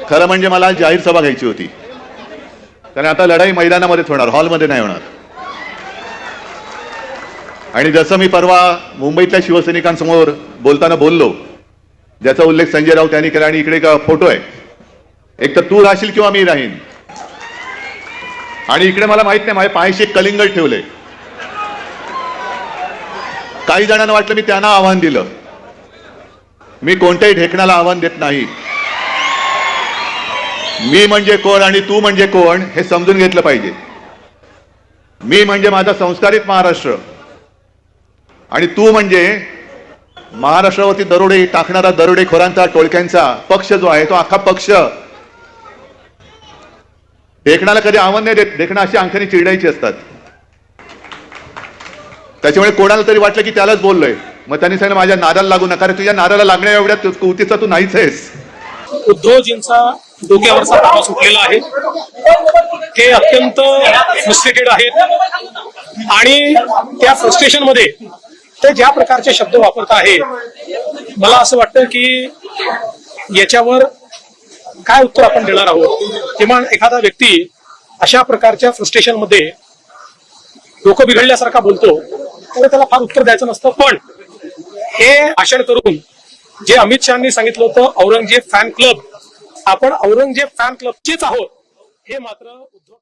खरं म्हणजे मला आज जाहीर सभा घ्यायची होती, कारण आता लढाई मैदानामध्येच होणार, हॉलमध्ये नाही होणार. आणि जसं मी परवा मुंबईतल्या शिवसैनिकांसमोर बोलताना बोललो, ज्याचा उल्लेख संजय राऊत यांनी केला, आणि इकडे एक फोटो आहे, एक तर तू राहशील किंवा मी राहीन. आणि इकडे मला माहित नाही, माझ्या पायाशी एक कलिंगड ठेवलंय. काही जणांना वाटलं मी त्यांना आव्हान दिलं. मी कोणत्याही ढेकणाला आव्हान देत नाही. मी म्हणजे कोण आणि तू म्हणजे कोण हे समजून घेतलं पाहिजे. मी म्हणजे माझा संस्कारित महाराष्ट्र, आणि तू म्हणजे महाराष्ट्रावरती दरोडे टाकणारा दरोडेखोरांचा, टोळक्यांचा पक्ष जो आहे, तो अख्खा पक्ष. ढेकणाला कधी आव्हान नाही देत. ढेकणं अशी अंगठी चिरडायची असतात. त्याच्यामुळे कोणाला तरी वाटलं की त्यालाच बोललोय, मग त्यांनी सांगितलं माझ्या नादाला लागू नका. तुझ्या नादाला लागण्या एवढ्या कुवतीचा तू नाहीच आहेस. उद्धवजींचा डोक्यावरचा ताबा सुटलेला आहे. ते अत्यंत फ्रस्ट्रेटेड आहेत आणि त्या फ्रस्ट्रेशन मध्ये ते ज्या प्रकारचे शब्द वापरत आहे, मला असं वाटतं की याच्यावर काय उत्तर आपण देणार आहोत. किमान एखादा व्यक्ती अशा प्रकारच्या फ्रस्ट्रेशन मध्ये डोकं बिघडल्यासारखा बोलतो तर त्याला फार उत्तर द्यायचं नसतं. पण हे भाषण करून जे अमित शहानी सांगितलं होतं औरंगजेब फॅन क्लब, आपण औरंगजेब फॅन क्लबचेच आहोत, हे मात्र उद्धव